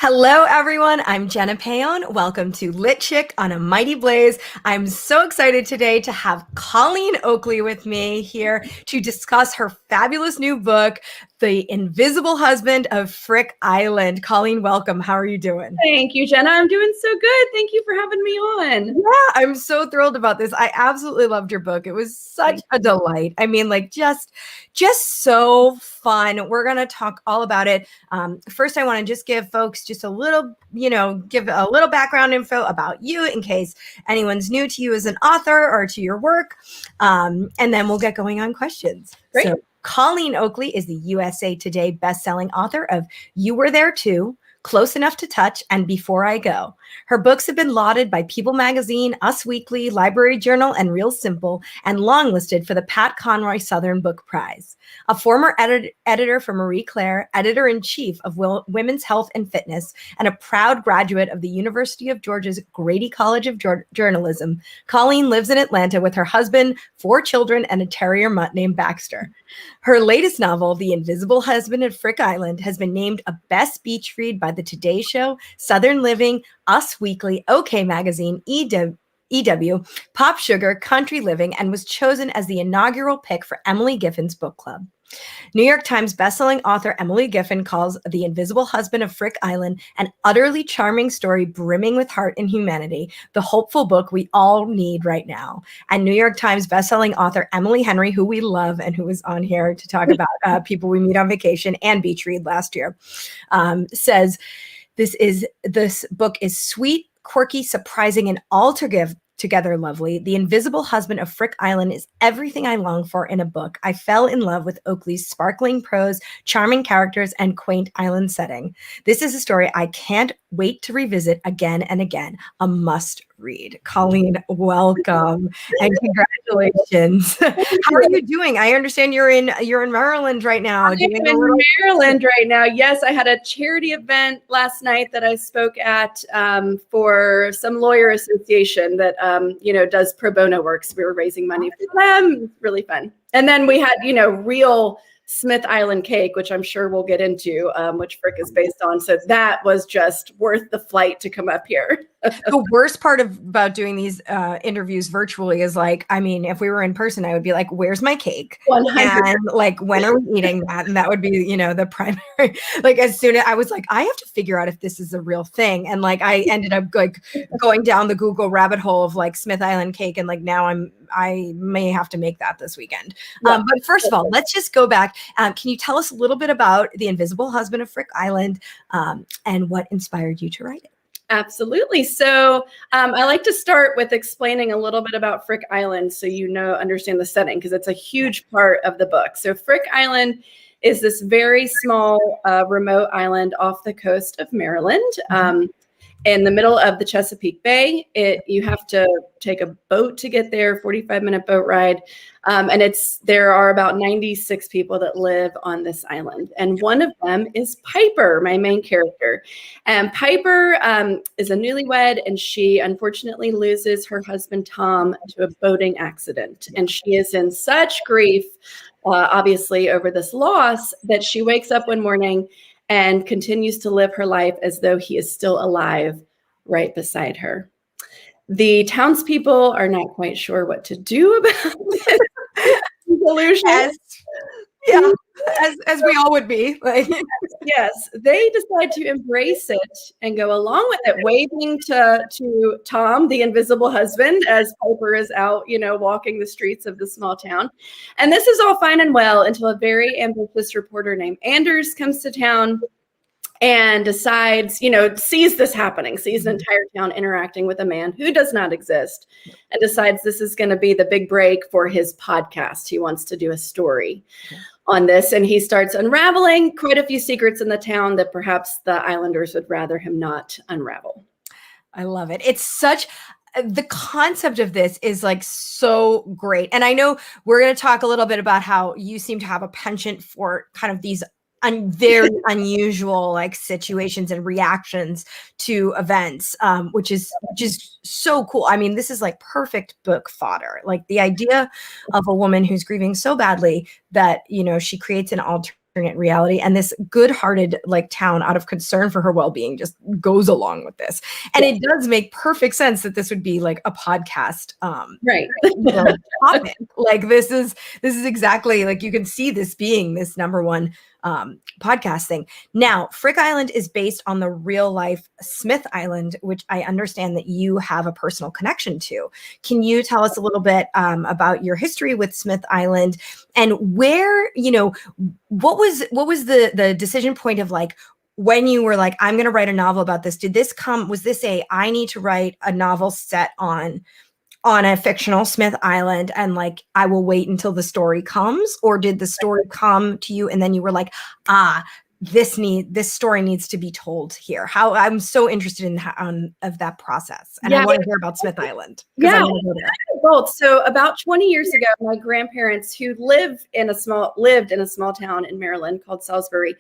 Hello, everyone. I'm Jenna Paone. Welcome to Lit Chick on a Mighty Blaze. I'm so excited today to have Colleen Oakley with me here to discuss her fabulous new book, The Invisible Husband of Frick Island. Colleen, welcome. How are you doing? Thank you, Jenna. I'm doing so good. Thank you for having me on. Yeah, I'm so thrilled about this. I absolutely loved your book. It was such a delight. I mean, like just so fun. We're going to talk all about it. First, I want to just give folks just a little, give a little background info about you in case anyone's new to you as an author or to your work. And then we'll get going on questions. Great. So Colleen Oakley is the USA Today bestselling author of You Were There Too, Close Enough to Touch, and Before I Go. Her books have been lauded by People Magazine, Us Weekly, Library Journal, and Real Simple, and longlisted for the Pat Conroy Southern Book Prize. A former editor for Marie Claire, editor-in-chief of Women's Health and Fitness, and a proud graduate of the University of Georgia's Grady College of Journalism, Colleen lives in Atlanta with her husband, 4 children, and a terrier mutt named Baxter. Her latest novel, The Invisible Husband of Frick Island, has been named a Best Beach Read by The Today Show, Southern Living, Us Weekly, OK Magazine, EW, Pop Sugar, Country Living, and was chosen as the inaugural pick for Emily Giffin's book club. New York Times bestselling author Emily Giffin calls The Invisible Husband of Frick Island an utterly charming story brimming with heart and humanity, the hopeful book we all need right now. And New York Times bestselling author Emily Henry, who we love and who was on here to talk about people we meet on vacation and beach read last year, says this book is sweet, quirky, surprising, and altogether lovely. The Invisible Husband of Frick Island is everything I long for in a book. I fell in love with Oakley's sparkling prose, charming characters, and quaint island setting. This is a story I can't wait to revisit again and again. A must read. Colleen, welcome and congratulations. How are you doing? I understand you're in Maryland right now. I'm in Maryland right now. Yes, I had a charity event last night that I spoke at for some lawyer association that does pro bono work. So we were raising money for them. Really fun. And then we had real Smith Island cake, which I'm sure we'll get into, which Frick is based on. So that was just worth the flight to come up here. The worst part about doing these interviews virtually is if we were in person, I would be like, where's my cake? 100%. And when are we eating that? And that would be, the primary, as soon as I was like, I have to figure out if this is a real thing. And I ended up going down the Google rabbit hole of Smith Island cake. And now I may have to make that this weekend. Yeah. But first of all, let's just go back. Can you tell us a little bit about The Invisible Husband of Frick Island and what inspired you to write it? Absolutely. So I like to start with explaining a little bit about Frick Island so understand the setting, because it's a huge part of the book. So Frick Island is this very small remote island off the coast of Maryland. In the middle of the Chesapeake Bay. You have to take a boat to get there, 45-minute boat ride. And there are about 96 people that live on this island. And one of them is Piper, my main character. And Piper is a newlywed, and she unfortunately loses her husband, Tom, to a boating accident. And she is in such grief, obviously, over this loss that she wakes up one morning and continues to live her life as though he is still alive right beside her. The townspeople are not quite sure what to do about this solution. As we all would be. Yes, they decide to embrace it and go along with it, waving to Tom, the invisible husband, as Piper is out, walking the streets of the small town. And this is all fine and well until a very ambitious reporter named Anders comes to town and decides, sees this happening, sees the entire town interacting with a man who does not exist, and decides this is going to be the big break for his podcast. He wants to do a story on this, and he starts unraveling quite a few secrets in the town that perhaps the islanders would rather him not unravel. I love it. It's the concept of this is so great. And I know we're going to talk a little bit about how you seem to have a penchant for kind of these very unusual situations and reactions to events, which is just so cool. I mean, this is perfect book fodder. The idea of a woman who's grieving so badly that, she creates an alternate alternate reality, and this good-hearted like town, out of concern for her well-being, just goes along with this. And it does make perfect sense that this would be like a podcast right. topic. Like this is exactly, like, you can see this being this number one podcast thing. Now, Frick Island is based on the real life Smith Island, which I understand that you have a personal connection to. Can you tell us a little bit about your history with Smith Island, and where, what was the decision point of, like, when you were like, I'm going to write a novel about this? Was this I need to write a novel set on a fictional Smith Island, and like, I will wait until the story comes? Or did the story come to you and then you were like, this story needs to be told here? I'm so interested in of that process, and I want to hear about Smith Island. Yeah, both. So about 20 years ago, my grandparents, who lived in a small town in Maryland called Salisbury,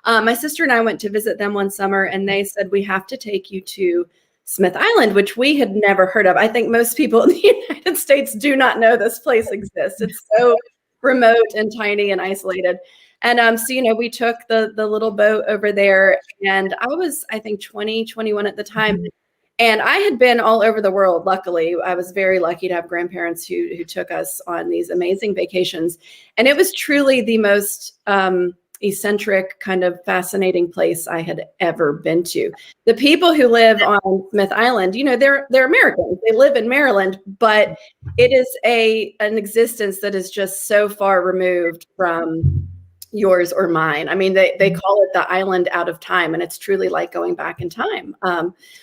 my sister and I went to visit them one summer, and they said, we have to take you to Smith Island, which we had never heard of. I think most people in the United States do not know this place exists. It's so remote and tiny and isolated. And so, we took the little boat over there, and I was, I think, 20, 21 at the time. And I had been all over the world. Luckily, I was very lucky to have grandparents who took us on these amazing vacations. And it was truly the most eccentric, kind of fascinating place I had ever been to. The people who live on Smith Island, they're Americans. They live in Maryland, but it is an existence that is just so far removed from yours or mine. I mean, they call it the island out of time, and it's truly like going back in time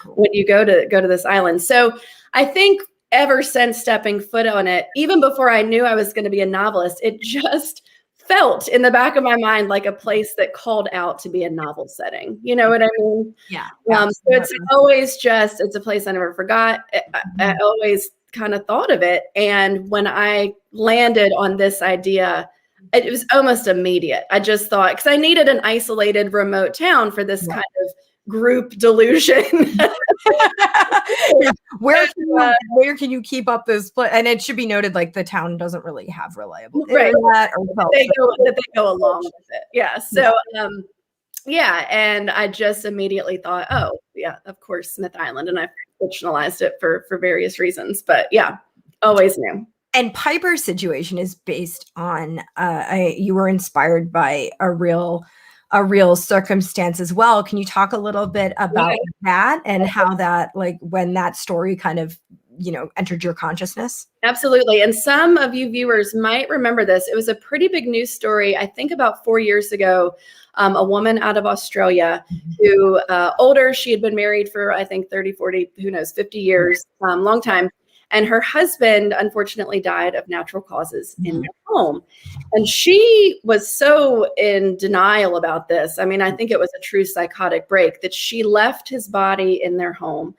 when you go to this island. So I think ever since stepping foot on it, even before I knew I was going to be a novelist, it just felt in the back of my mind like a place that called out to be a novel setting. You know what I mean? Yeah. So it's always it's a place I never forgot. I always kind of thought of it. And when I landed on this idea, it was almost immediate. I just thought, because I needed an isolated, remote town for this kind of group delusion. Yeah. Where can you keep up this place? And it should be noted, like, the town doesn't really have reliable internet or they go along with it. Yeah. So and I just immediately thought, oh yeah, of course, Smith Island, and I fictionalized it for various reasons. But yeah, always knew. And Piper's situation is based on you were inspired by a real circumstance as well. Can you talk a little bit about that, and how that, like, when that story kind of, entered your consciousness? Absolutely. And some of you viewers might remember this. It was a pretty big news story, I think about 4 years ago. A woman out of Australia who, older, she had been married for, I think, 30, 40, who knows, 50 years, long time. And her husband, unfortunately, died of natural causes in their home. And she was so in denial about this. I mean, I think it was a true psychotic break, that she left his body in their home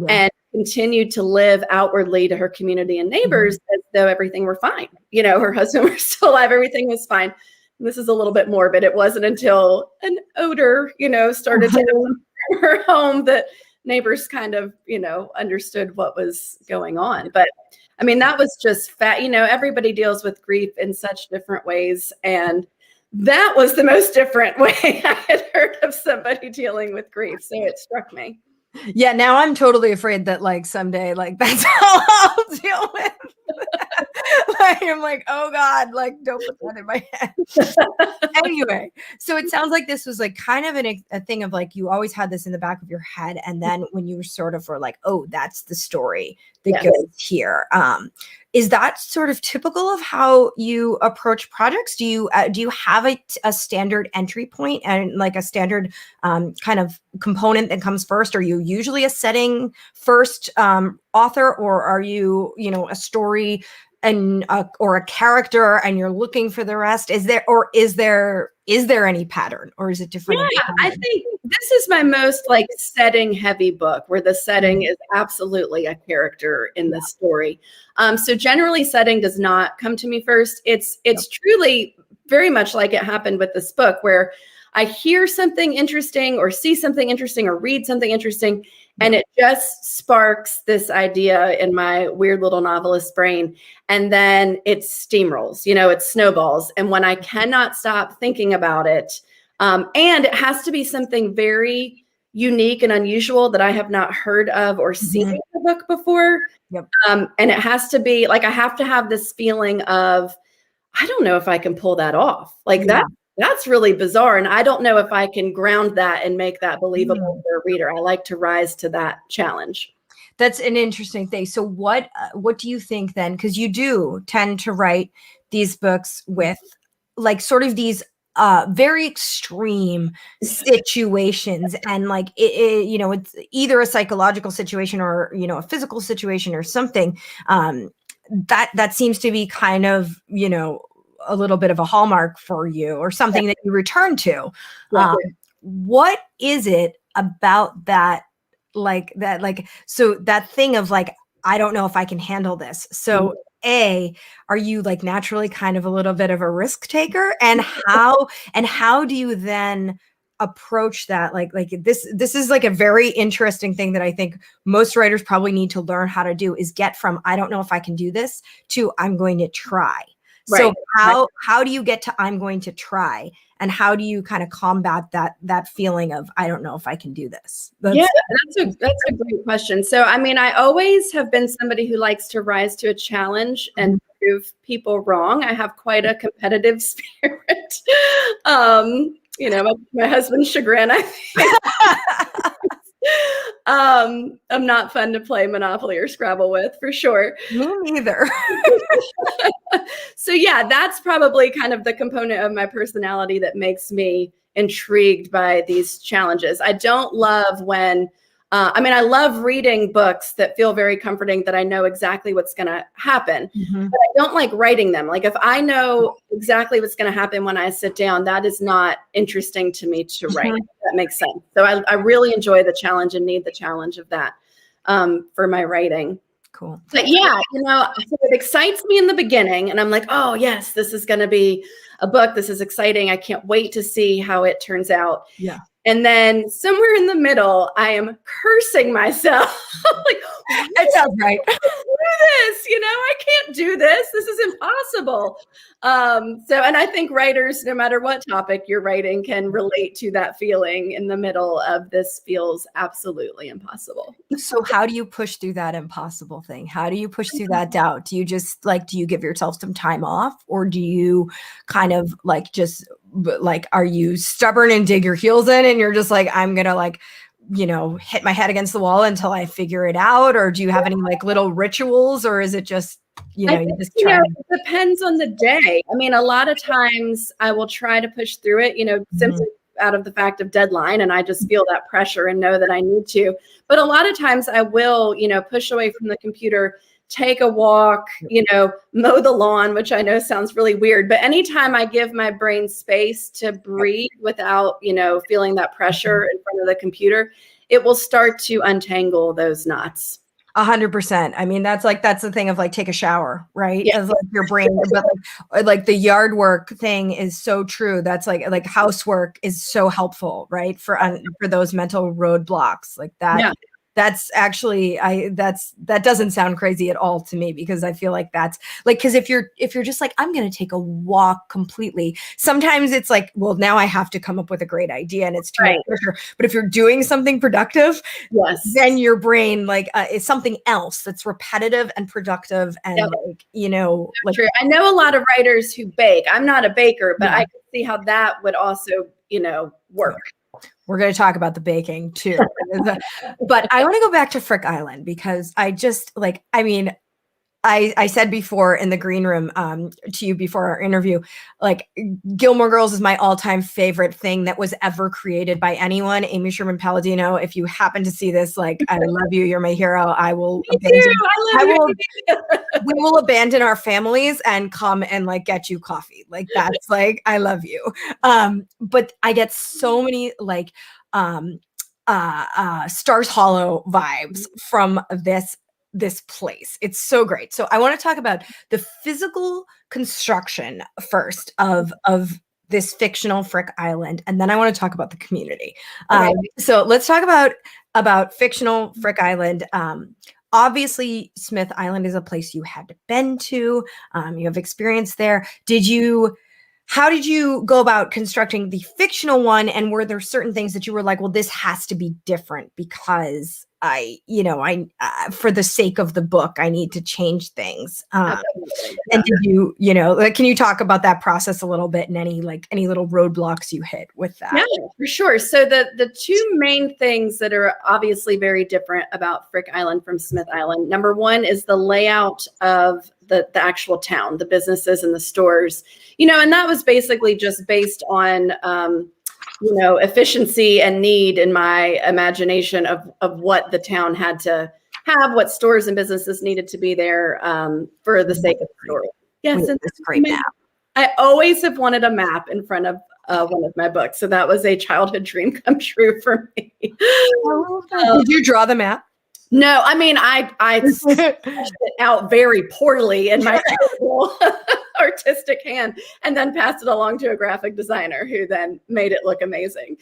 and continued to live outwardly to her community and neighbors as though everything were fine. Her husband was still alive. Everything was fine. And this is a little bit morbid. It wasn't until an odor, started to enter her home that neighbors kind of, understood what was going on. But I mean, that was just everybody deals with grief in such different ways. And that was the most different way I had heard of somebody dealing with grief. So it struck me. Yeah. Now I'm totally afraid that, like, someday, like, that's how I'll deal with. Like, I'm like, oh God, like, don't put that in my head. Anyway, so it sounds like this was like kind of a thing of, like, you always had this in the back of your head, and then when you were like, oh, that's the story that goes here. Is that sort of typical of how you approach projects? Do you have a standard entry point and, like, a standard kind of component that comes first? Are you usually a setting first author, or are you, a story and or a character, and you're looking for the rest? Is there any pattern, or is it different? Yeah, I think this is my most, like, setting heavy book, where the setting is absolutely a character in the story. So generally, setting does not come to me first. It's truly very much like it happened with this book, where I hear something interesting or see something interesting or read something interesting, and it just sparks this idea in my weird little novelist brain. And then it steamrolls, it snowballs. And when I cannot stop thinking about it, and it has to be something very unique and unusual that I have not heard of or seen in the book before. Yep. And it has to be like, I have to have this feeling of, I don't know if I can pull that off. Like that's really bizarre. And I don't know if I can ground that and make that believable for a reader. I like to rise to that challenge. That's an interesting thing. So what do you think then? Because you do tend to write these books with like sort of these very extreme situations, and like it's either a psychological situation or a physical situation or something. That seems to be kind of a little bit of a hallmark for you, or something that you return to. What is it about that? So that thing of like, I don't know if I can handle this. So are you like naturally kind of a little bit of a risk taker, and how do you then approach that? Like this is like a very interesting thing that I think most writers probably need to learn how to do, is get from, I don't know if I can do this, to I'm going to try. So how do you get to I'm going to try, and how do you kind of combat that feeling of I don't know if I can do this? That's a great question. So I mean, I always have been somebody who likes to rise to a challenge and prove people wrong. I have quite a competitive spirit. My husband's chagrin, I think. I'm not fun to play Monopoly or Scrabble with, for sure. Me neither. So yeah, that's probably kind of the component of my personality that makes me intrigued by these challenges. I don't love when, I love reading books that feel very comforting, that I know exactly what's going to happen, but I don't like writing them. Like if I know exactly what's going to happen when I sit down, that is not interesting to me to write. If that makes sense. So I really enjoy the challenge and need the challenge of that for my writing. Cool. But yeah, so it excites me in the beginning, and I'm like, oh yes, this is going to be a book. This is exciting. I can't wait to see how it turns out. Yeah. And then somewhere in the middle, I am cursing myself. Like, that sounds right. Do this, I can't do this. This is impossible. And I think writers, no matter what topic you're writing, can relate to that feeling in the middle of this feels absolutely impossible. So how do you push through that impossible thing? How do you push through that doubt? Do you just do you give yourself some time off, or do you kind of are you stubborn and dig your heels in, and you're just like, I'm going to hit my head against the wall until I figure it out? Or do you have any little rituals, or is it just, you just try? It depends on the day. I mean, a lot of times I will try to push through it, simply out of the fact of deadline, and I just feel that pressure and know that I need to. But a lot of times I will, push away from the computer, take a walk, mow the lawn, which I know sounds really weird, but anytime I give my brain space to breathe without, feeling that pressure in front of the computer, it will start to untangle those knots. 100%. I mean, that's the thing of take a shower, right? Yeah. As your brain, but the yard work thing is so true. That's like housework is so helpful, right? For those mental roadblocks like that. Yeah. That's actually, that doesn't sound crazy at all to me, because I feel like that's because if you're just I'm going to take a walk completely, sometimes it's well, now I have to come up with a great idea and it's too much pressure. But if you're doing something productive, then your brain is something else that's repetitive and productive and True. I know a lot of writers who bake. I'm not a baker, but I can see how that would also, work. We're going to talk about the baking too. But I want to go back to Frick Island, because I just I said before in the green room to you before our interview, Gilmore Girls is my all-time favorite thing that was ever created by anyone. Amy Sherman Palladino, if you happen to see this, I love you. You're my hero. I will. We will abandon our families and come and get you coffee. That's I love you. But I get so many Stars Hollow vibes from this place. It's so great. So I want to talk about the physical construction first of this fictional Frick Island, and then I want to talk about the community. Okay. So let's talk about fictional Frick Island. Obviously, Smith Island is a place you had been to. You have experience there. How did you go about constructing the fictional one? And were there certain things that you were like, well, this has to be different because for the sake of the book, I need to change things. And did can you talk about that process a little bit and any little roadblocks you hit with that? Yeah, for sure. So the two main things that are obviously very different about Frick Island from Smith Island, number one is the layout of the actual town, the businesses and the stores, and that was basically just based on, efficiency and need in my imagination of what the town had to have, what stores and businesses needed to be there for the sake of the story. Yes, and it's a great map. I always have wanted a map in front of one of my books, so that was a childhood dream come true for me. Did you draw the map? No, I mean I sketched it out very poorly in my artistic hand, and then passed it along to a graphic designer who then made it look amazing.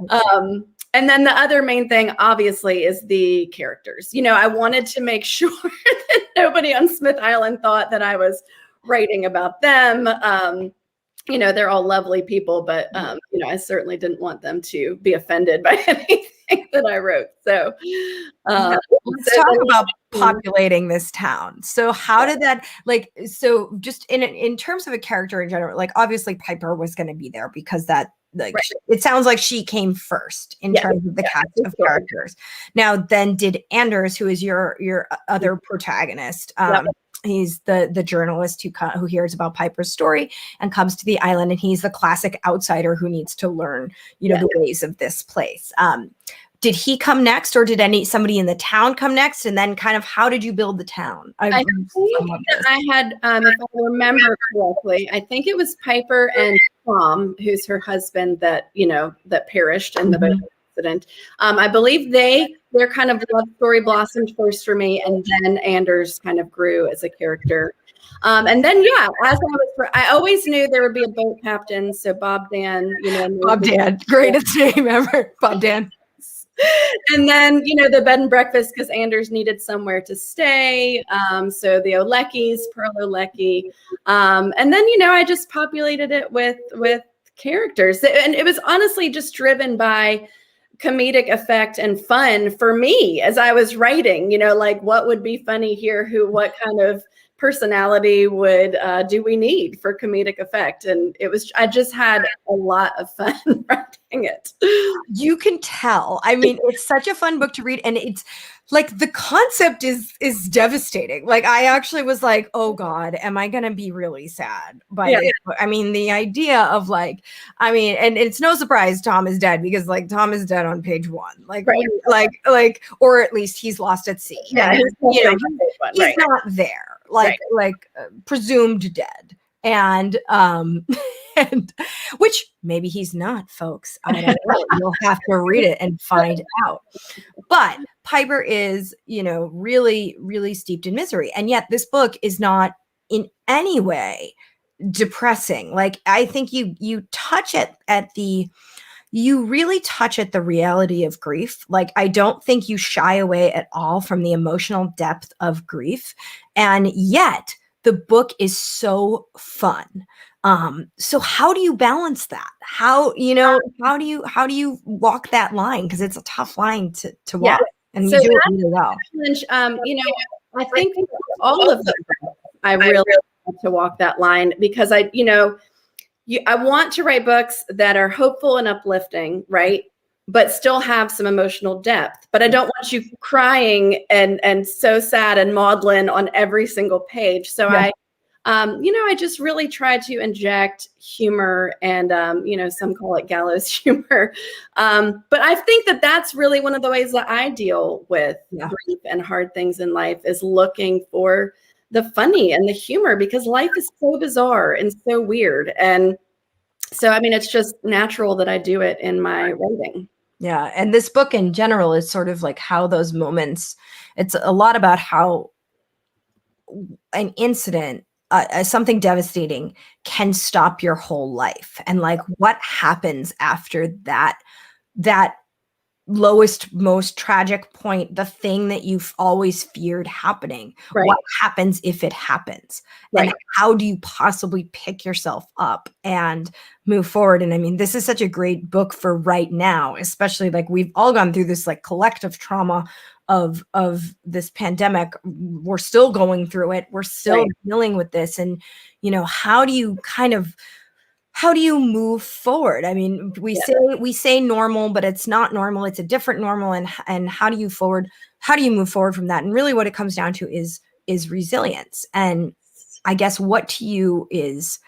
And then the other main thing, obviously, is the characters. I wanted to make sure that nobody on Smith Island thought that I was writing about them. They're all lovely people, but I certainly didn't want them to be offended by anything that I wrote. So let's talk about populating this town. So how did that just in terms of a character in general, obviously Piper was going to be there because that it sounds like she came first in terms of the cast of characters. Now, then did Anders, who is your other protagonist, he's the journalist who hears about Piper's story and comes to the island, and he's the classic outsider who needs to learn, the ways of this place. Did he come next, or did somebody in the town come next? And then kind of how did you build the town? I had, if I remember correctly, I think it was Piper and Tom, who's her husband, that perished in the boat accident. I believe their kind of love story blossomed first for me, and then Anders kind of grew as a character. And then, I always knew there would be a boat captain. So Bob Dan, Bob Dan, greatest name ever, Bob Dan. And then, the bed and breakfast, because Anders needed somewhere to stay. So the O'Leckies, Pearl O'Lecky. And then, I just populated it with characters. And it was honestly just driven by comedic effect and fun for me as I was writing, what would be funny here? What kind of personality do we need for comedic effect? And I just had a lot of fun writing it. You can tell. I mean, it's such a fun book to read, and it's the concept is devastating. I actually was like, oh God, am I gonna be really sad? But the idea of and it's no surprise Tom is dead, because Tom is dead on page 1. Or at least he's lost at sea. Yeah, he's not there. Presumed dead, and and which maybe he's not, folks. I don't know. You'll have to read it and find out. But Piper is, really, really steeped in misery, and yet this book is not in any way depressing. I think you touch you really touch at the reality of grief. I don't think you shy away at all from the emotional depth of grief. And yet the book is so fun. So how do you balance that? How do you walk that line? Because it's a tough line to walk. And you do it really well. I think all of them, I really want to walk that line, because I want to write books that are hopeful and uplifting, right? But still have some emotional depth. But I don't want you crying and so sad and maudlin on every single page. So I just really try to inject humor and, some call it gallows humor. But I think that that's really one of the ways that I deal with grief and hard things in life, is looking for the funny and the humor, because life is so bizarre and so weird. And so, it's just natural that I do it in my writing. Yeah. And this book in general is sort of how those moments, it's a lot about how an incident something devastating can stop your whole life. And like, what happens after that lowest, most tragic point, the thing that you've always feared happening? Right. What happens if it happens? Right. And how do you possibly pick yourself up and move forward? And I mean, this is such a great book for right now, especially like we've all gone through this like collective trauma of this pandemic. We're still going through it. We're still dealing with this. And, you know, how do you move forward? I mean, we say normal, but it's not normal. It's a different normal. And how do you move forward from that? And really what it comes down to is resilience. And I guess what is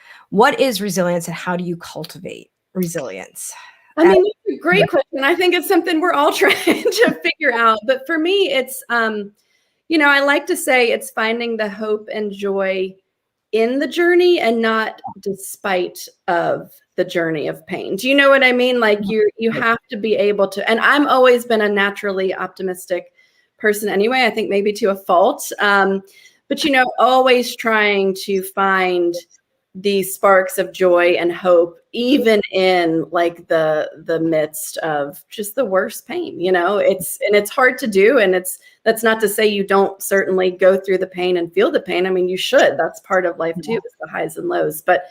resilience, and how do you cultivate resilience? I mean, it's a great question. I think it's something we're all trying to figure out. But for me, it's, you know, I like to say it's finding the hope and joy in the journey and not despite of the journey of pain. Do you know what I mean? Like you have to be able to, and I'm always been a naturally optimistic person anyway, I think maybe to a fault. But, you know, always trying to find these sparks of joy and hope, even in like the midst of just the worst pain. You know, it's hard to do. And that's not to say you don't certainly go through the pain and feel the pain. I mean, you should. That's part of life too, is the highs and lows. But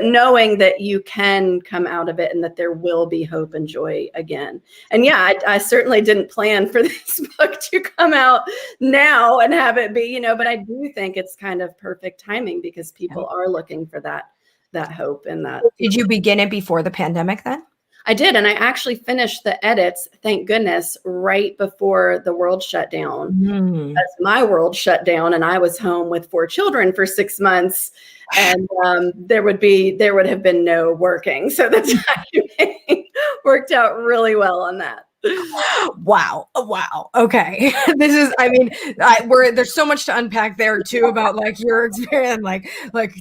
knowing that you can come out of it and that there will be hope and joy again. And yeah, I certainly didn't plan for this book to come out now and have it be, you know, but I do think it's kind of perfect timing because people are looking for that hope and that. Did you begin it before the pandemic then? I did. And I actually finished the edits, thank goodness, right before the world shut down. As my world shut down and I was home with 4 children for 6 months, and there would have been no working. So the timing worked out really well on that. Wow. Okay. This is, I mean, there's so much to unpack there too about like your experience. Like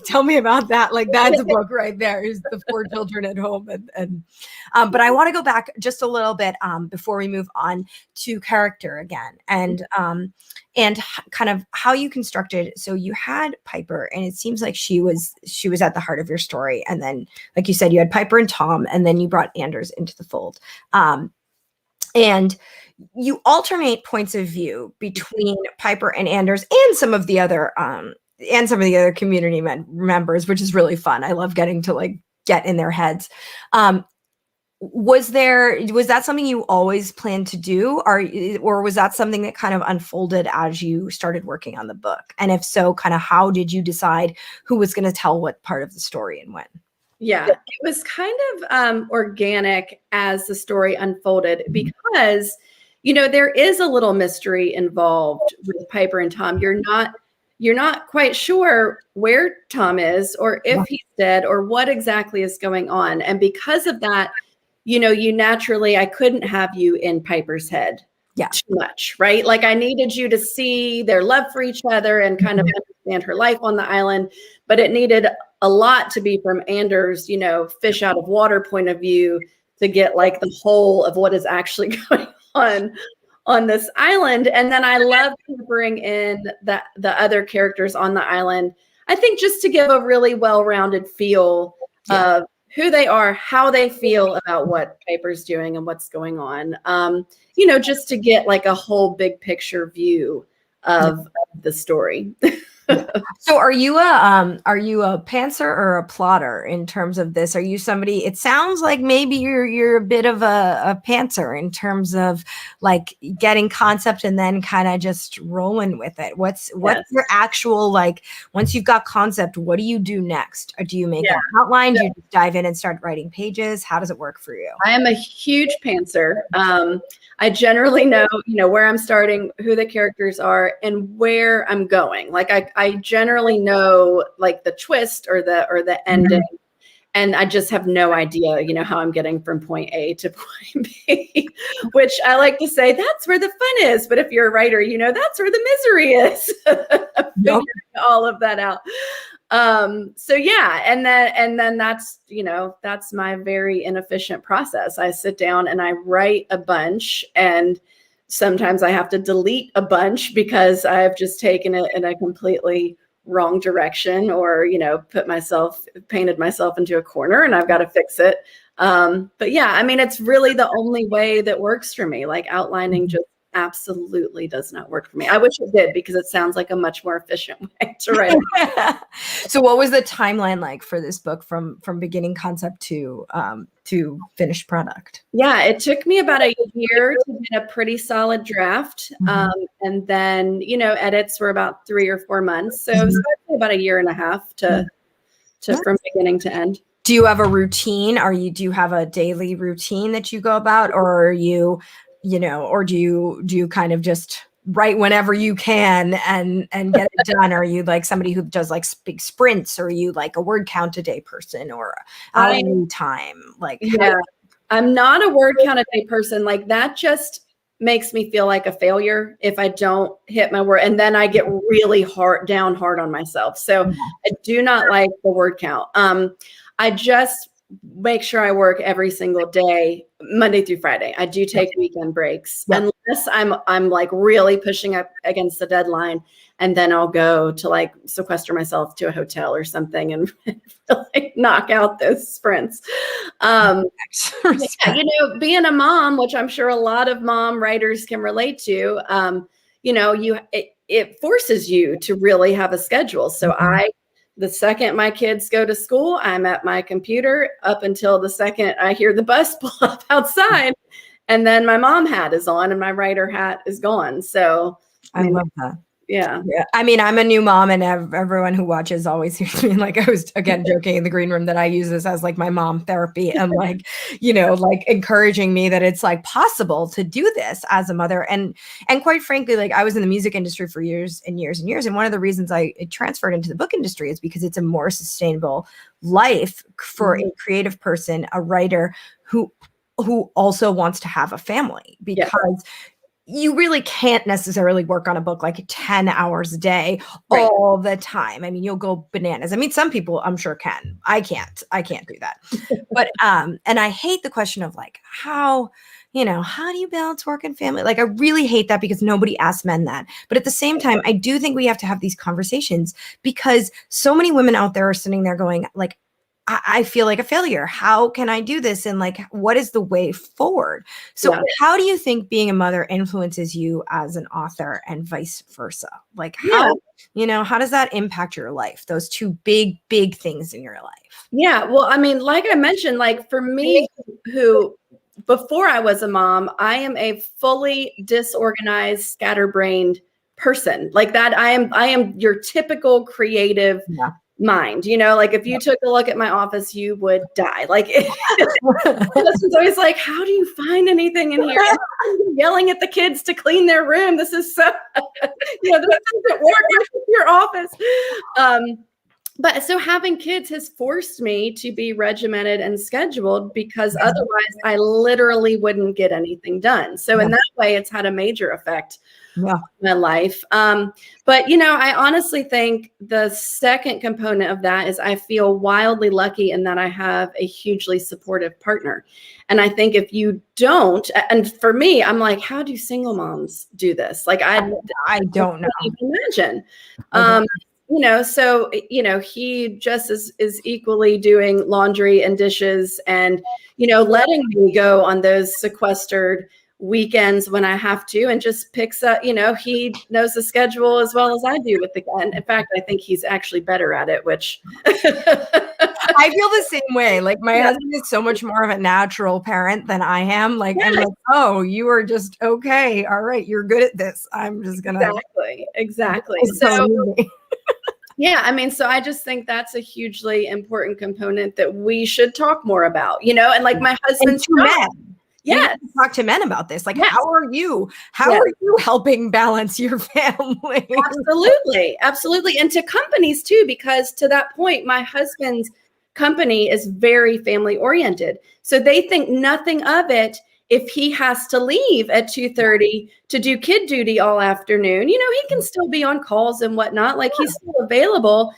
tell me about that. Like that's a book right there, is the 4 children at home. But I want to go back just a little bit before we move on to character again, and kind of how you constructed. So you had Piper, and it seems like she was at the heart of your story. And then, like you said, you had Piper and Tom, and then you brought Anders into the fold. And you alternate points of view between Piper and Anders and some of the other community members, which is really fun. I love getting to like get in their heads. Was that something you always planned to do, or was that something that kind of unfolded as you started working on the book? And if so, kind of how did you decide who was going to tell what part of the story and when? Yeah, it was kind of organic as the story unfolded because, you know, there is a little mystery involved with Piper and Tom. You're not quite sure where Tom is or if he's dead or what exactly is going on. And because of that, you know, I couldn't have you in Piper's head too much, right? Like I needed you to see their love for each other and kind of understand her life on the island, but it needed a lot to be from Anders, you know, fish out of water point of view to get like the whole of what is actually going on this island. And then I love to bring in the other characters on the island, I think just to give a really well-rounded feel of who they are, how they feel about what Piper's doing and what's going on. You know, just to get like a whole big picture view of the story. So are you a pantser or a plotter in terms of this? Are you somebody, it sounds like maybe you're a bit of a pantser in terms of like getting concept and then kind of just rolling with it. What's your actual, like, once you've got concept, what do you do next? Or do you make an outline? Do you just dive in and start writing pages? How does it work for you? I am a huge pantser. I generally know, you know, where I'm starting, who the characters are, and where I'm going. Like I generally know like the twist or the ending, and I just have no idea, you know, how I'm getting from point A to point B, which I like to say that's where the fun is. But if you're a writer, you know, that's where the misery is. Figuring all of that out. So yeah, and then that's, you know, that's my very inefficient process. I sit down and I write a bunch, and sometimes I have to delete a bunch because I've just taken it in a completely wrong direction or, painted myself into a corner and I've got to fix it. But yeah, I mean, it's really the only way that works for me. Like outlining just absolutely does not work for me. I wish it did because it sounds like a much more efficient way to write. So what was the timeline like for this book from beginning concept to finished product? Yeah, it took me about a year to get a pretty solid draft. And then, edits were about 3 or 4 months. So it was about a year and a half to from beginning to end. Do you have a routine? Do you have a daily routine that you go about, or are you, or do you kind of just write whenever you can and get it done? Are you like somebody who does like big sprints, or are you like a word count a day person, or hourly time? Like, yeah, I'm not a word count a day person. Like that just makes me feel like a failure if I don't hit my word. And then I get really hard on myself. So I do not like the word count. I just make sure I work every single day, Monday through Friday. I do take weekend breaks unless I'm like really pushing up against the deadline. And then I'll go to like sequester myself to a hotel or something and like knock out those sprints. Being a mom, which I'm sure a lot of mom writers can relate to, it forces you to really have a schedule. So the second my kids go to school, I'm at my computer up until the second I hear the bus pull up outside. And then my mom hat is on and my writer hat is gone. So I love that. Yeah. I mean, I'm a new mom, and everyone who watches always hears me like, I was again joking in the green room that I use this as like my mom therapy, and like, like encouraging me that it's like possible to do this as a mother. And quite frankly, like I was in the music industry for years and years and years. And one of the reasons I transferred into the book industry is because it's a more sustainable life for a creative person, a writer who also wants to have a family, because you really can't necessarily work on a book like 10 hours a day all the time. I mean, you'll go bananas. I mean, some people I'm sure can. I can't do that. But, and I hate the question of like, how do you balance work and family? Like, I really hate that because nobody asks men that. But at the same time, I do think we have to have these conversations because so many women out there are sitting there going like, I feel like a failure. How can I do this? And like, what is the way forward? So how do you think being a mother influences you as an author and vice versa? Like how does that impact your life? Those two big things in your life. Yeah. Well, I mean, like I mentioned, like for me, who before I was a mom, I am a fully disorganized, scatterbrained person. Like that, I am your typical creative mind, like if you took a look at my office, you would die. Like it's always like, how do you find anything in here? Yelling at the kids to clean their room. This is so, this doesn't work in your office. But so having kids has forced me to be regimented and scheduled because otherwise I literally wouldn't get anything done. So in that way, it's had a major effect on my life. But, I honestly think the second component of that is I feel wildly lucky in that I have a hugely supportive partner. And I think if you don't, and for me, I'm like, how do single moms do this? Like, I don't know. Imagine. So, he just is equally doing laundry and dishes and, letting me go on those sequestered weekends when I have to, and just picks up, he knows the schedule as well as I do with and in fact, I think he's actually better at it, which I feel the same way. Like my husband is so much more of a natural parent than I am. Like, I'm like, oh, you are just okay. All right. You're good at this. I'm just going to. Exactly. So yeah, I mean, so I just think that's a hugely important component that we should talk more about, and like my husband's men. Talk to men about this. Like, how are you helping balance your family? Absolutely. And to companies too, because to that point, my husband's company is very family oriented. So they think nothing of it if he has to leave at 2:30 to do kid duty all afternoon. He can still be on calls and whatnot. Like he's still available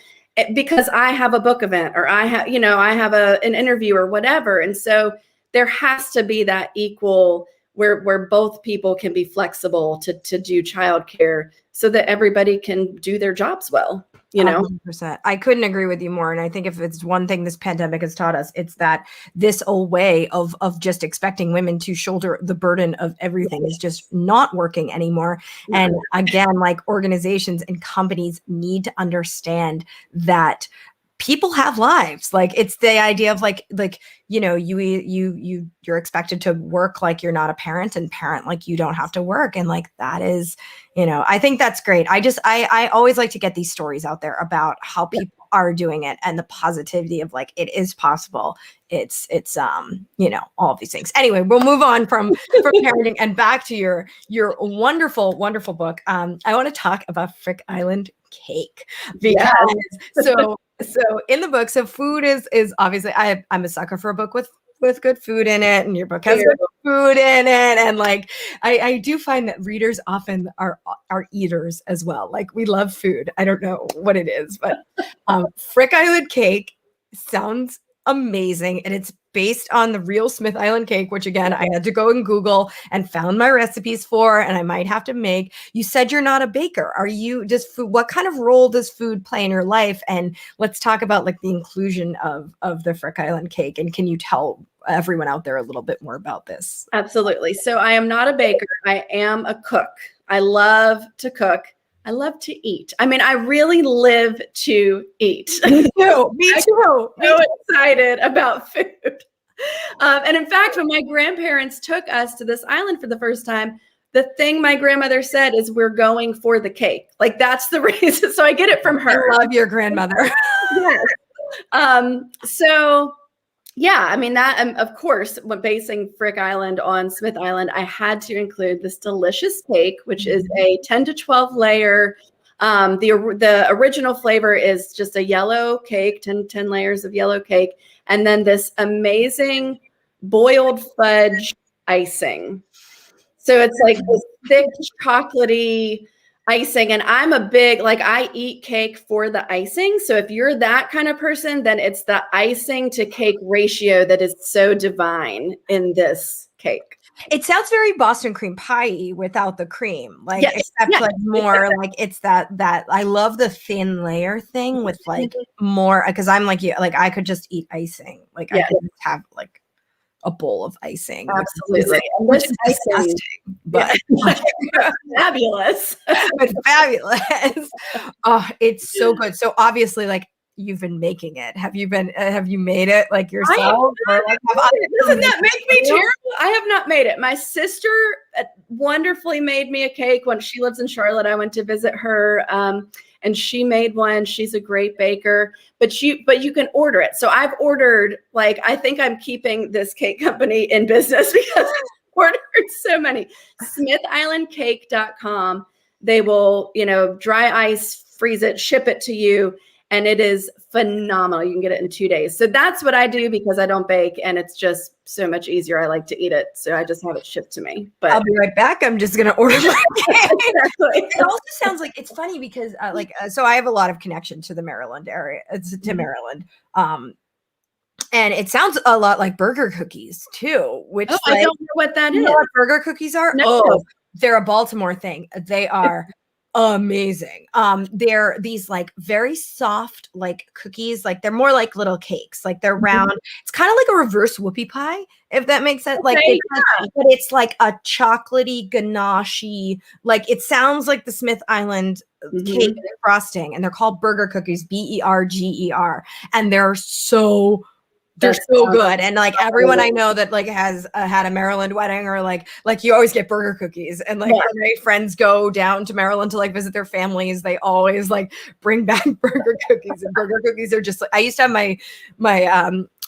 because I have a book event or I have, an interview or whatever. And so there has to be that equal where both people can be flexible to do childcare so that everybody can do their jobs well. 100%. I couldn't agree with you more. And I think if it's one thing this pandemic has taught us, it's that this old way of just expecting women to shoulder the burden of everything is just not working anymore. And again, like organizations and companies need to understand that people have lives. Like it's the idea of like, you're expected to work like you're not a parent, and parent like you don't have to work. And like, that is, I think that's great. I always like to get these stories out there about how people are doing it and the positivity of like, it is possible. It's all of these things. Anyway, we'll move on from parenting and back to your wonderful, wonderful book. I want to talk about Frick Island cake because so in the book, so food is obviously I'm a sucker for a book with good food in it, and your book has good food in it, and like I do find that readers often are eaters as well. Like we love food. I don't know what it is, but Frick Island cake sounds amazing, and it's based on the real Smith Island cake, which again I had to go and Google and found my recipes for, and I might have to make. You said you're not a baker. Are you? Does food? What kind of role does food play in your life? And let's talk about like the inclusion of the Frick Island cake. And can you tell everyone out there a little bit more about this? Absolutely. So I am not a baker. I am a cook. I love to cook. I love to eat. I mean, I really live to eat. Me too. Me too. I'm so excited about food. And in fact, when my grandparents took us to this island for the first time, the thing my grandmother said is, we're going for the cake. Like that's the reason. So I get it from her. I love your grandmother. Yes. So yeah, I mean that, of course, when basing Frick Island on Smith Island, I had to include this delicious cake, which is a 10 to 12 layer. The original flavor is just a yellow cake, 10 layers of yellow cake, and then this amazing boiled fudge icing. So it's like this thick chocolatey icing. And I'm a big, like I eat cake for the icing. So if you're that kind of person, then it's the icing to cake ratio that is so divine in this cake. It sounds very Boston cream pie without the cream, like except like more like it's that I love the thin layer thing with like more, because I'm like you, like I could just eat icing, like I could just have like a bowl of icing. Absolutely. Which is disgusting, but fabulous. But fabulous. Oh, it's so good. So obviously, like you've been making it. Have you made it like yourself? Doesn't that make me terrible? I have not made it. My sister wonderfully made me a cake when she lives in Charlotte. I went to visit her. And she made one. She's a great baker, but you can order it. So I've ordered, like, I think I'm keeping this cake company in business because I've ordered so many. SmithIslandCake.com. They will, dry ice, freeze it, ship it to you. And it is phenomenal. You can get it in 2 days. So that's what I do because I don't bake, and it's just so much easier. I like to eat it. So I just have it shipped to me. But I'll be right back. I'm just going to order my cake. Exactly. It also sounds like it's funny because so I have a lot of connection to the Maryland area, to Maryland. And it sounds a lot like burger cookies too, which I don't know what that is. You know what burger cookies are? No. Oh, they're a Baltimore thing. They are amazing. They're these like very soft like cookies, like they're more like little cakes, like they're round. It's kind of like a reverse whoopie pie, if that makes sense. Like, but it's like a chocolatey ganache, like it sounds like the Smith Island cake frosting, and they're called burger cookies, BERGER, and they're so good. And like everyone I know that like has had a Maryland wedding, or like you always get burger cookies, and like when my friends go down to Maryland to like visit their families, they always like bring back burger cookies. And burger cookies are just like, I used to have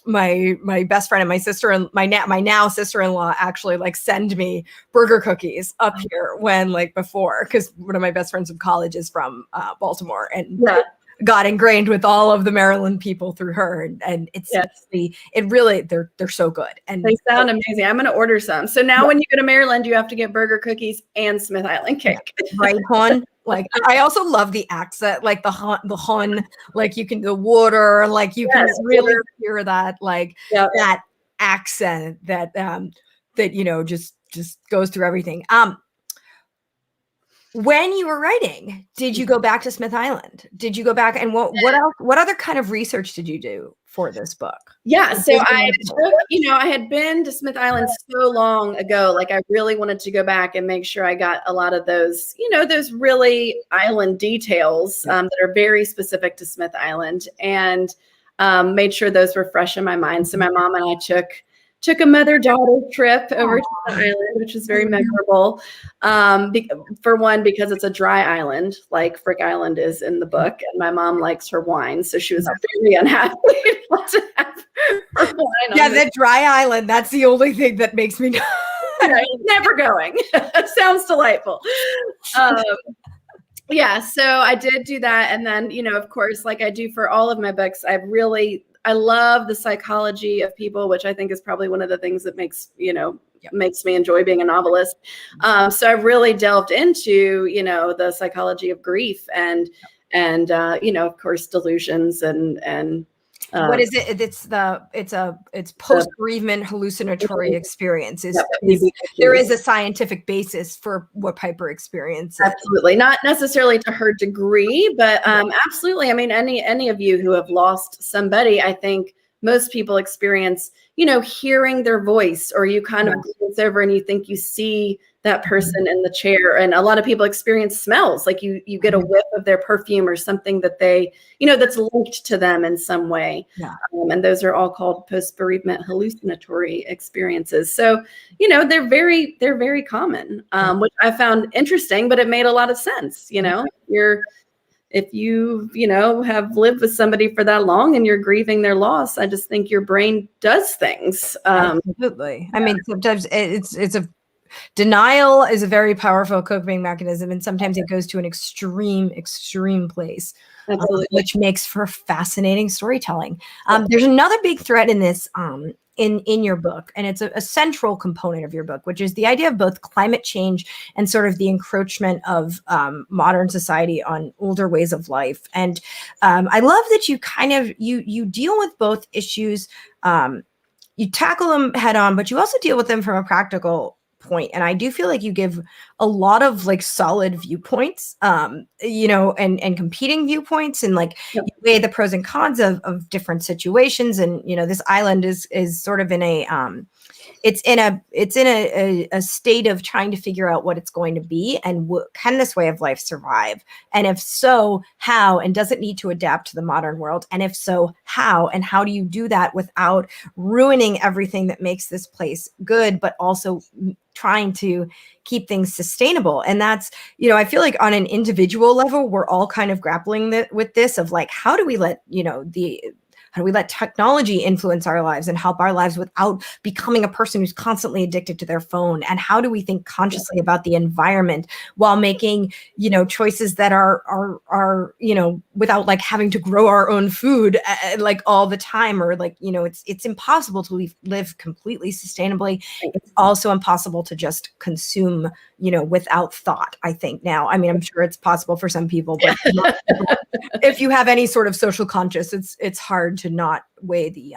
my best friend and my sister and my now sister-in-law actually like send me burger cookies up here when like before, because one of my best friends from college is from Baltimore, and got ingrained with all of the Maryland people through her, and it's really they're so good, and they sound amazing. I'm going to order some. So now when you go to Maryland, you have to get burger cookies and Smith Island cake, right, hon? Like I also love the accent, like the hun, like you can the water, like you can really hear that, like that accent that just just goes through everything. When you were writing, did you go back to Smith Island? Did you go back, and what other kind of research did you do for this book? Yeah, so I took, I had been to Smith Island so long ago, like I really wanted to go back and make sure I got a lot of those, those really island details that are very specific to Smith Island, and made sure those were fresh in my mind. So my mom and I took a mother-daughter trip over to the island, which was very memorable. For one, because it's a dry island, like Frick Island is in the book, and my mom likes her wine, so she was very unhappy not to have her wine. Yeah, the dry island, that's the only thing that makes me never going. Sounds delightful. Yeah, so I did do that. And then, of course, like I do for all of my books, I love the psychology of people, which I think is probably one of the things that makes me enjoy being a novelist. So I really delved into, the psychology of grief and of course, delusions and what is it? It's post-bereavement hallucinatory experiences. There is a scientific basis for what Piper experienced. Absolutely, not necessarily to her degree, but absolutely. I mean, any of you who have lost somebody, I think most people experience, hearing their voice, or you kind of glance over and you think you see that person in the chair. And a lot of people experience smells, like you get a whiff of their perfume or something that they, that's linked to them in some way. Yeah. And those are all called post-bereavement hallucinatory experiences. So, they're very common, which I found interesting, but it made a lot of sense. If you have lived with somebody for that long and you're grieving their loss, I just think your brain does things. Absolutely. I mean, sometimes denial is a very powerful coping mechanism, and sometimes it goes to an extreme place, which makes for fascinating storytelling. There's another big thread in this, in your book, and it's a central component of your book, which is the idea of both climate change and sort of the encroachment of modern society on older ways of life. And I love that you kind of you deal with both issues. You tackle them head on, but you also deal with them from a practical point. And I do feel like you give a lot of like solid viewpoints, and competing viewpoints, and like you weigh the pros and cons of different situations. And, this island is sort of in it's in a state of trying to figure out what it's going to be, and can this way of life survive? And if so, how? And does it need to adapt to the modern world? And if so, how? And how do you do that without ruining everything that makes this place good, but also trying to keep things sustainable? And that's, I feel like on an individual level, we're all kind of grappling with this of like, how do we let, how do we let technology influence our lives and help our lives without becoming a person who's constantly addicted to their phone? And how do we think consciously about the environment while making, choices that are, without like having to grow our own food like all the time, or like, it's impossible to live completely sustainably. It's also impossible to just consume, without thought, I think now. I mean, I'm sure it's possible for some people, but if you have any sort of social conscious, it's hard to not weigh the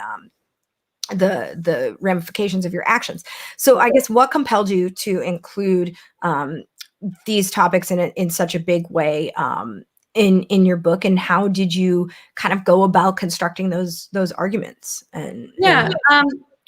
ramifications of your actions. So I guess what compelled you to include these topics in such a big way in your book, and how did you kind of go about constructing those arguments?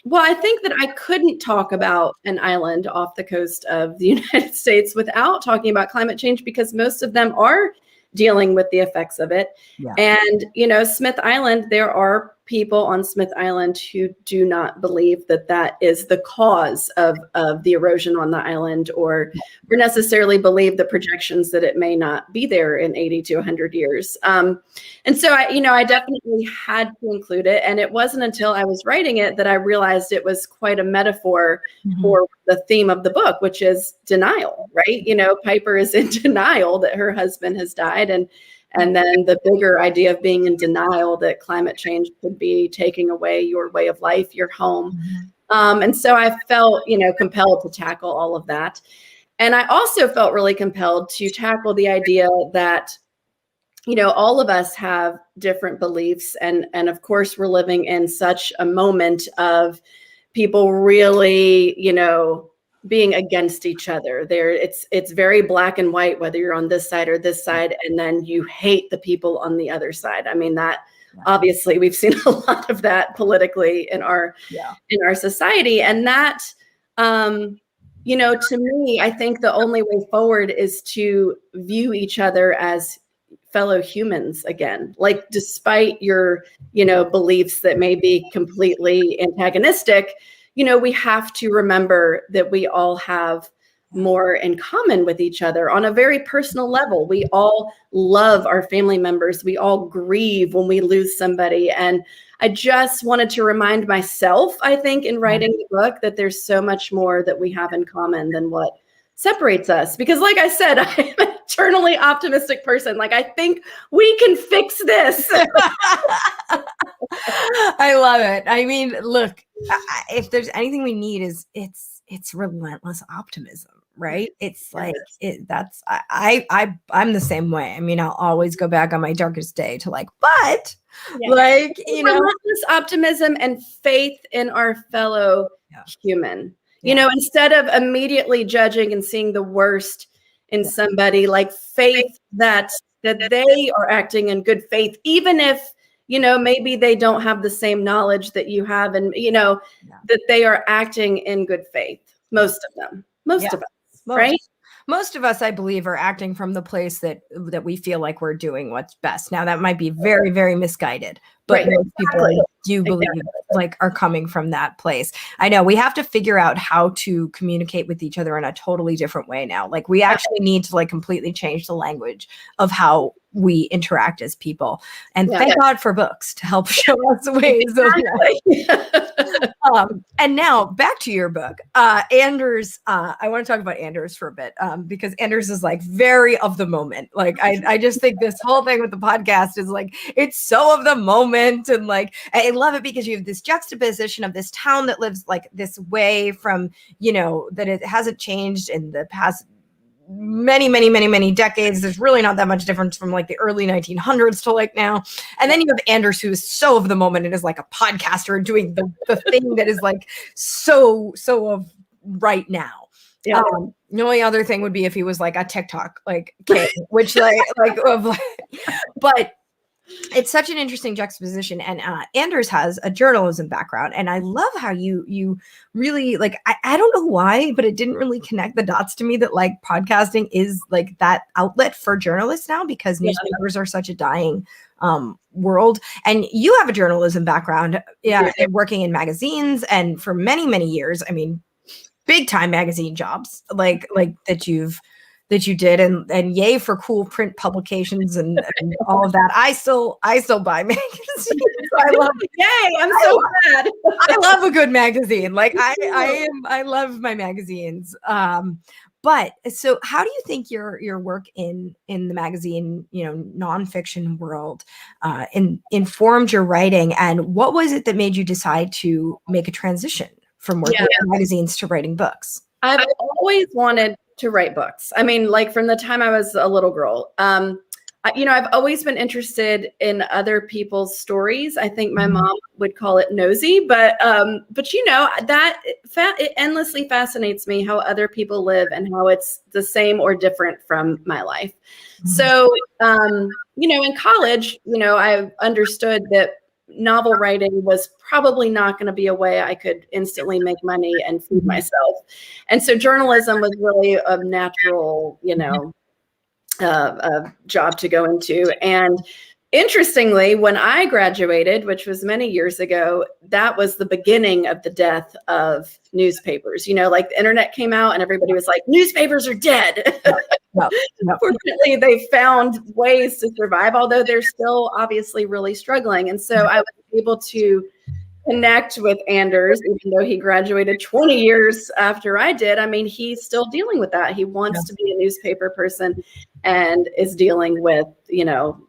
Well, I think that I couldn't talk about an island off the coast of the United States without talking about climate change, because most of them are dealing with the effects of it. Yeah. And, Smith Island, there are people on Smith Island who do not believe that is the cause of the erosion on the island, or necessarily believe the projections that it may not be there in 80 to 100 years. And so I definitely had to include it. And it wasn't until I was writing it that I realized it was quite a metaphor for the theme of the book, which is denial, right? Piper is in denial that her husband has died. And then the bigger idea of being in denial that climate change could be taking away your way of life, your home. And so I felt, compelled to tackle all of that. And I also felt really compelled to tackle the idea that, all of us have different beliefs. And of course, we're living in such a moment of people really, being against each other. It's very black and white, whether you're on this side or this side, and then you hate the people on the other side. I mean, that obviously we've seen a lot of that politically in our society. And that, to me, I think the only way forward is to view each other as fellow humans again. Like, despite your, beliefs that may be completely antagonistic, we have to remember that we all have more in common with each other on a very personal level. We all love our family members. We all grieve when we lose somebody. And I just wanted to remind myself, I think, in writing the book, that there's so much more that we have in common than what separates us. Because like I said, I'm an eternally optimistic person. Like, I think we can fix this. I love it. I mean, look, if there's anything we need, it's relentless optimism, right? It's like I'm the same way. I mean, I'll always go back on my darkest day to relentless optimism and faith in our fellow human. Instead of immediately judging and seeing the worst in somebody, like faith that they are acting in good faith, even if maybe they don't have the same knowledge that you have, and that they are acting in good faith. Most of them, most of us, right? Most of us, I believe, are acting from the place that we feel like we're doing what's best. Now, that might be very, very misguided, but most people do believe are coming from that place. I know we have to figure out how to communicate with each other in a totally different way now. Like, we actually need to completely change the language of how we interact as people. And thank God for books to help show us ways of and now back to your book, Anders. I want to talk about Anders for a bit because Anders is very of the moment. I just think this whole thing with the podcast is it's so of the moment, and I love it because you have this juxtaposition of this town that lives this way from that it hasn't changed in the past many decades. There's really not that much difference from the early 1900s to now. And then you have Anders, who is so of the moment and is a podcaster and doing the thing that is so of right now. Yeah. The only other thing would be if he was a TikTok king, which but it's such an interesting juxtaposition. And Anders has a journalism background, and I love how you really I don't know why, but it didn't really connect the dots to me that podcasting is that outlet for journalists now, because newspapers are such a dying world. And you have a journalism background, working in magazines, and for many years, I mean, big time magazine jobs that you did, and yay for cool print publications and all of that. I still buy magazines. I love yay! I'm so glad. I love a good magazine. I love my magazines. But so how do you think your work in the magazine, nonfiction world, informed your writing, and what was it that made you decide to make a transition from working in magazines to writing books? I've always wanted to write books. I mean, from the time I was a little girl, I've always been interested in other people's stories. I think my mom would call it nosy, but that it endlessly fascinates me how other people live and how it's the same or different from my life. So, in college, I understood that novel writing was probably not going to be a way I could instantly make money and feed myself. And so journalism was really a natural, job to go into. And interestingly, when I graduated, which was many years ago, that was the beginning of the death of newspapers. The internet came out and everybody was like, newspapers are dead. Fortunately, they found ways to survive, although they're still obviously really struggling. And so I was able to connect with Anders, even though he graduated 20 years after I did. I mean, he's still dealing with that. He wants to be a newspaper person and is dealing with,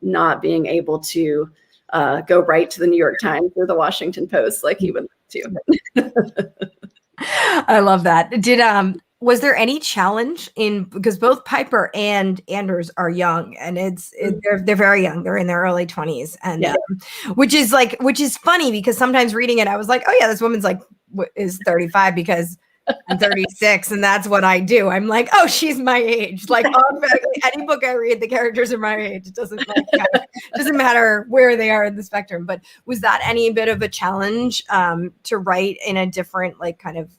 not being able to go right to the New York Times or the Washington Post like he would like to. I love that. Was there any challenge because both Piper and Anders are young, and they're very young. They're in their early 20s, and which is funny because sometimes reading it, I was like, oh yeah, this woman's is 35 because I'm 36, and that's what I do. I'm like, oh, she's my age. Like, automatically, any book I read, the characters are my age. It doesn't matter where they are in the spectrum. But was that any bit of a challenge to write in a different, like, kind of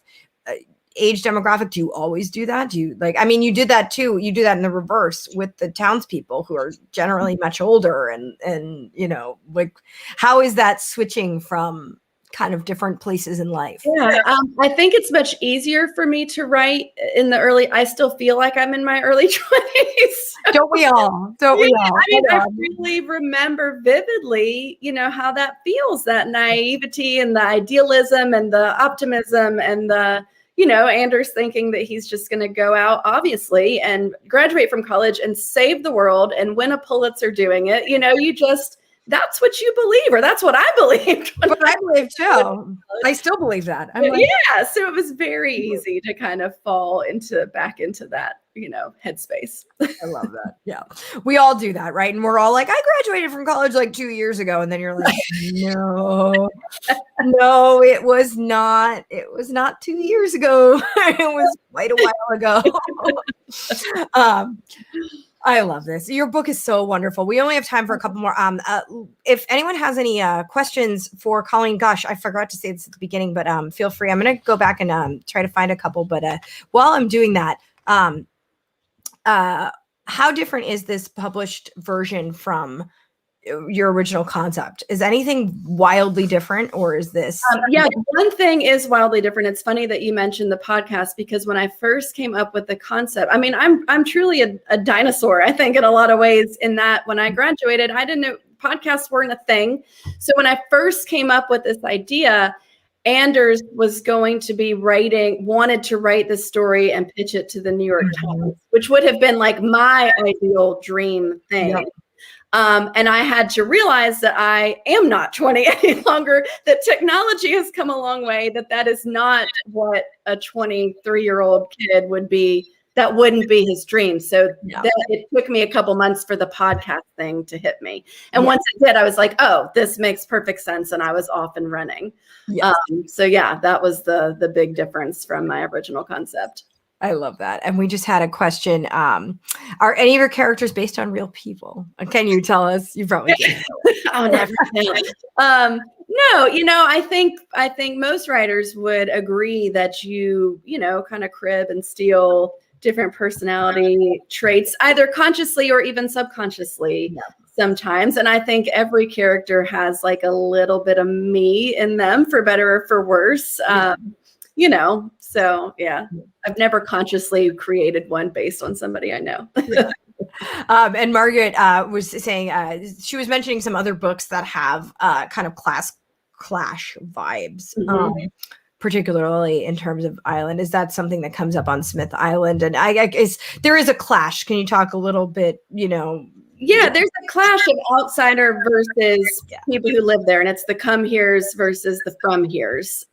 age demographic? Do you always do that? Do you you did that too. You do that in the reverse with the townspeople who are generally much older, and like, how is that switching from kind of different places in life? Yeah, I think it's much easier for me to write in the early. I still feel like I'm in my early 20s. Don't we all? I mean, I really remember vividly, how that feels, that naivety and the idealism and the optimism and the, Anders thinking that he's just going to go out, obviously, and graduate from college and save the world and win a Pulitzer doing it. That's what you believe, or that's what I believed. But I believe too. I still believe that. So it was very easy to kind of fall back into that, headspace. I love that. Yeah. We all do that, right? And we're all like, I graduated from college like 2 years ago. And then you're like, no, it was not 2 years ago. It was quite a while ago. I love this. Your book is so wonderful. We only have time for a couple more. If anyone has any questions for Colleen, gosh, I forgot to say this at the beginning, but feel free. I'm going to go back and try to find a couple. But while I'm doing that, how different is this published version from your original concept? Is anything wildly different, or is this? One thing is wildly different. It's funny that you mentioned the podcast, because when I first came up with the concept, I mean, I'm truly a dinosaur, I think, in a lot of ways, in that when I graduated, I didn't know podcasts weren't a thing. So when I first came up with this idea, Anders was going to be wanted to write this story and pitch it to the New York Times, which would have been like my ideal dream thing. Yep. And I had to realize that I am not 20 any longer, that technology has come a long way, that is not what a 23-year-old kid would be. That wouldn't be his dream. So it took me a couple months for the podcast thing to hit me. And once it did, I was like, oh, this makes perfect sense. And I was off and running. Yes. That was the big difference from my original concept. I love that. And we just had a question. Are any of your characters based on real people? Can you tell us? You probably can. Oh, never. No, I think most writers would agree that you kind of crib and steal different personality traits, either consciously or even subconsciously sometimes. And I think every character has like a little bit of me in them, for better or for worse. So yeah, I've never consciously created one based on somebody I know. And Margaret was saying, she was mentioning some other books that have kind of class clash vibes, particularly in terms of Island. Is that something that comes up on Smith Island? And I guess there is a clash. Can you talk a little bit, Yeah, there's a clash of outsider versus people who live there. And it's the come heres versus the from heres.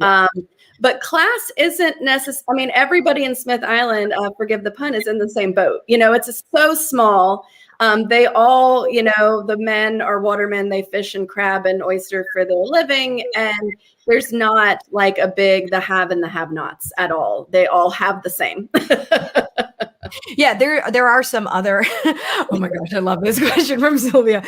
But class isn't necessary. I mean, everybody in Smith Island, forgive the pun, is in the same boat. It's so small. They all, the men are watermen. They fish and crab and oyster for their living. And there's not like a big, the have and the have-nots at all. They all have the same. Yeah, there are some other, oh my gosh, I love this question from Sylvia.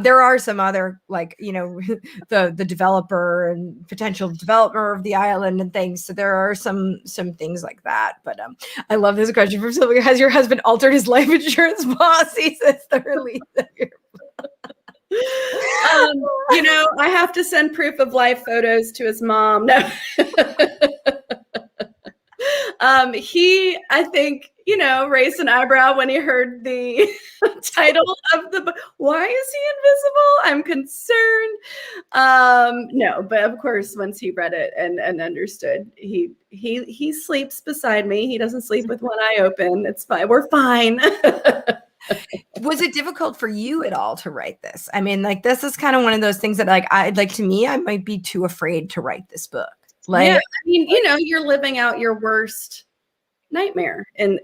There are some other, like, the developer and potential developer of the island and things. So there are some things like that. But I love this question from Sylvia. Has your husband altered his life insurance policy since the release of your book? I have to send proof of life photos to his mom. No. He, I think, raised an eyebrow when he heard the title of the book. Why is he invisible? I'm concerned. No, but of course, once he read it and understood, he sleeps beside me. He doesn't sleep with one eye open. It's fine. We're fine. Was it difficult for you at all to write this? I mean, like, this is kind of one of those things that, like, I might be too afraid to write this book. Like, yeah, I mean, you're living out your worst nightmare, and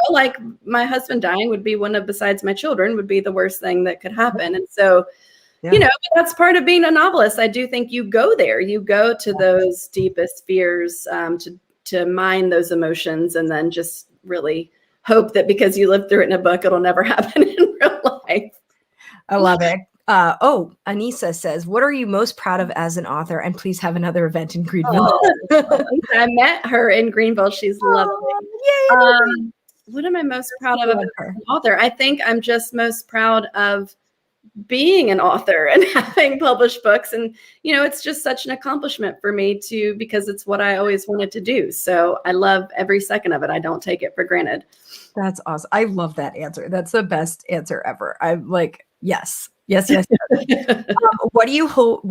like, my husband dying would be besides my children, would be the worst thing that could happen. And so, that's part of being a novelist. I do think you go there, you go to those deepest fears, to to mine those emotions and then just really hope that because you lived through it in a book, it'll never happen in real life. I love it. Anissa says, what are you most proud of as an author? And please have another event in Greenville. I met her in Greenville. She's lovely. What am I most proud of as an author? I think I'm just most proud of being an author and having published books. And, it's just such an accomplishment for me because it's what I always wanted to do. So I love every second of it. I don't take it for granted. That's awesome. I love that answer. That's the best answer ever. I'm like, yes. What do you hope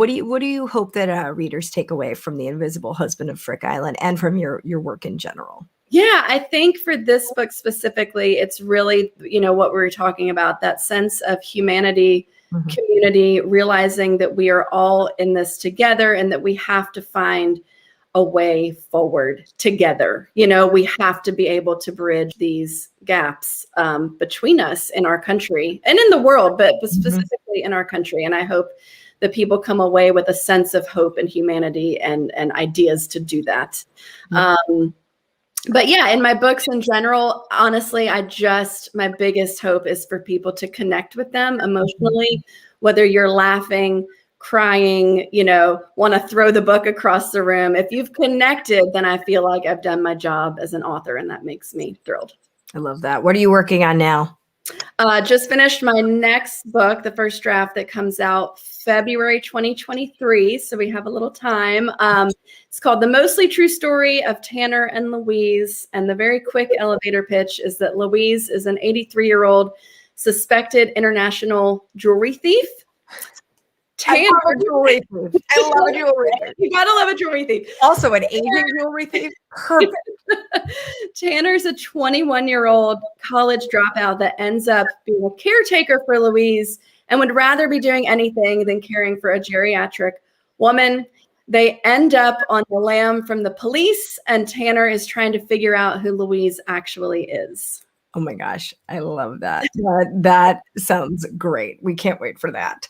that readers take away from The Invisible Husband of Frick Island and from your work in general? Yeah, I think for this book specifically, it's really, what we were talking about, that sense of humanity, community, realizing that we are all in this together and that we have to find a way forward together. We have to be able to bridge these gaps between us in our country and in the world, but specifically in our country. And I hope that people come away with a sense of hope and humanity and ideas to do that. But yeah, in my books in general, honestly, my biggest hope is for people to connect with them emotionally, whether you're laughing, crying, want to throw the book across the room. If you've connected, then I feel like I've done my job as an author, and that makes me thrilled. I love that. What are you working on now? Just finished my next book, the first draft that comes out February 2023. So we have a little time. It's called The Mostly True Story of Tanner and Louise. And the very quick elevator pitch is that Louise is an 83-year-old suspected international jewelry thief. I love a jewelry thief. You gotta love a jewelry thief. Also an Asian jewelry thief. Perfect. Tanner's a 21-year-old college dropout that ends up being a caretaker for Louise and would rather be doing anything than caring for a geriatric woman. They end up on the lam from the police, and Tanner is trying to figure out who Louise actually is. Oh my gosh, I love that. That sounds great. We can't wait for that.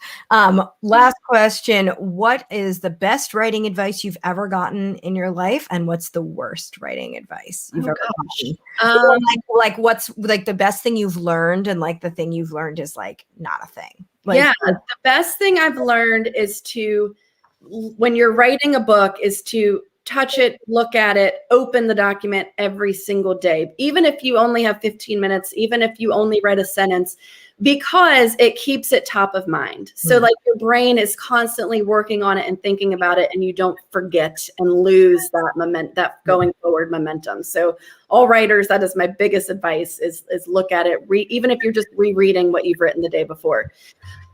Last question. What is the best writing advice you've ever gotten in your life? And what's the worst writing advice you've ever gotten? Like what's like the best thing you've learned and like the thing you've learned is like not a thing. The best thing I've learned is when you're writing a book is to touch it, look at it, open the document every single day, even if you only have 15 minutes, even if you only read a sentence, because it keeps it top of mind. So like your brain is constantly working on it and thinking about it, and you don't forget and lose that going forward momentum. So all writers, that is my biggest advice is look at it, even if you're just rereading what you've written the day before.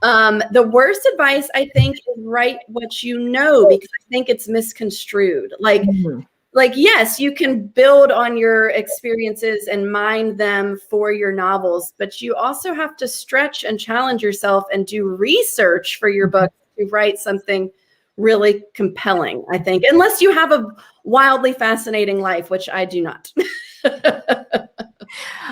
The worst advice, I think, is write what you know, because I think it's misconstrued. Like, yes, you can build on your experiences and mine them for your novels, but you also have to stretch and challenge yourself and do research for your book to write something really compelling, I think, unless you have a wildly fascinating life, which I do not.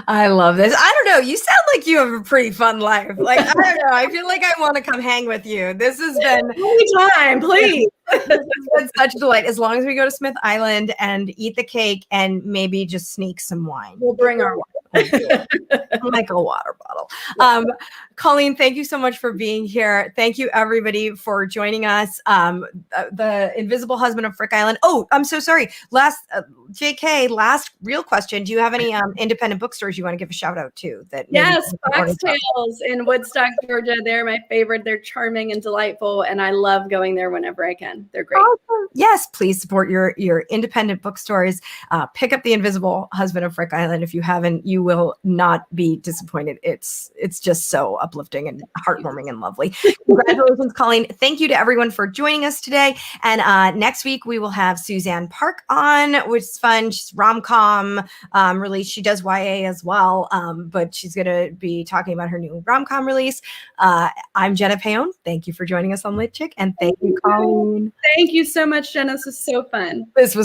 I love this. I don't know. You sound like you have a pretty fun life. Like, I don't know. I feel like I want to come hang with you. This has been anytime, please. This has been such a delight. As long as we go to Smith Island and eat the cake and maybe just sneak some wine. We'll bring our wine. Like a water bottle. Colleen, thank you so much for being here. Thank you everybody for joining us. The Invisible Husband of Frick Island. Oh, I'm so sorry. Last real question. Do you have any independent bookstores you want to give a shout out to? Yes, Foxtails in Woodstock, Georgia. They're my favorite. They're charming and delightful, and I love going there whenever I can. They're great. Awesome. Yes, please support your independent bookstores. Pick up The Invisible Husband of Frick Island. If you haven't, you will not be disappointed. It's just so uplifting and heartwarming and lovely. Congratulations, Colleen. Thank you to everyone for joining us today. And next week we will have Suzanne Park on, which is fun. She's rom-com release. She does YA as well, but she's going to be talking about her new rom-com release. I'm Jenna Paone. Thank you for joining us on Lit Chick, and thank you, Colleen. Thank you so much, Jenna. This was so fun. This was